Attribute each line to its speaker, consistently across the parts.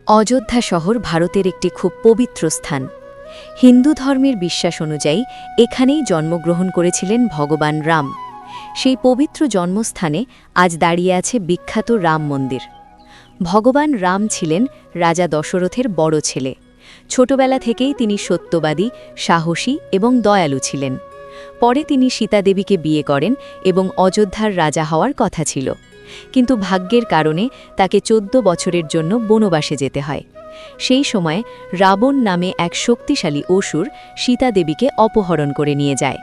Speaker 1: অযোধ্যা শহর ভারতের একটি খুব পবিত্র স্থান। হিন্দু ধর্মের বিশ্বাস অনুযায়ী এখানেই জন্মগ্রহণ করেছিলেন ভগবান রাম। সেই পবিত্র জন্মস্থানে আজ দাঁড়িয়ে আছে বিখ্যাত রাম মন্দির। ভগবান রাম ছিলেন রাজা দশরথের বড় ছেলে। ছোটবেলা থেকেই তিনি সত্যবাদী, সাহসী এবং দয়ালু ছিলেন। পরে তিনি সীতাদেবীকে বিয়ে করেন এবং অযোধ্যার রাজা হওয়ার কথা ছিল, কিন্তু ভাগ্যের কারণে তাকে 14 বছরের জন্য বনবাসে যেতে হয়। সেই সময় রাবণ নামে এক শক্তিশালী অসুর সীতাদেবীকে অপহরণ করে নিয়ে যায়।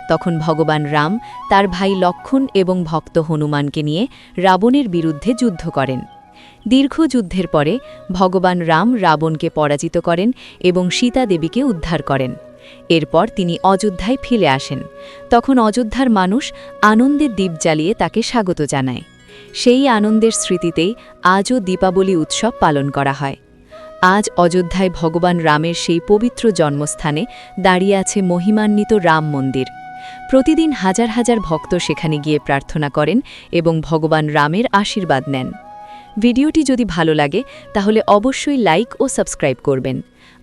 Speaker 1: তখন ভগবান রাম তার ভাই লক্ষ্মণ এবং ভক্ত হনুমানকে নিয়ে রাবণের বিরুদ্ধে যুদ্ধ করেন। দীর্ঘ যুদ্ধের পরে ভগবান রাম রাবণকে পরাজিত করেন এবং সীতাদেবীকে উদ্ধার করেন। এরপর তিনি অযোধ্যায় ফিরে আসেন। তখন অযোধ্যার মানুষ আনন্দের দীপ জ্বালিয়ে তাকে স্বাগত জানায়। সেই আনন্দের স্মৃতিতেই আজও দীপাবলি উৎসব পালন করা হয়। আজ অযোধ্যায় ভগবান রামের সেই পবিত্র জন্মস্থানে দাঁড়িয়ে আছে মহিমান্বিত রাম মন্দির। প্রতিদিন হাজার হাজার ভক্ত সেখানে গিয়ে প্রার্থনা করেন এবং ভগবান রামের আশীর্বাদ নেন। ভিডিওটি যদি ভালো লাগে তাহলে অবশ্যই লাইক ও সাবস্ক্রাইব করবেন।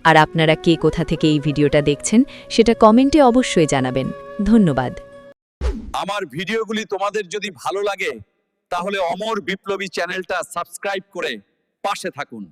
Speaker 1: আর আপনারা কে কোথা থেকে এই ভিডিওটা দেখছেন সেটা কমেন্টে অবশ্যই জানাবেন। ধন্যবাদ।
Speaker 2: আমার ভিডিওগুলি তোমাদের যদি ভালো লাগে তাহলে অমর বিপ্লবী চ্যানেলটা সাবস্ক্রাইব করে পাশে থাকুন।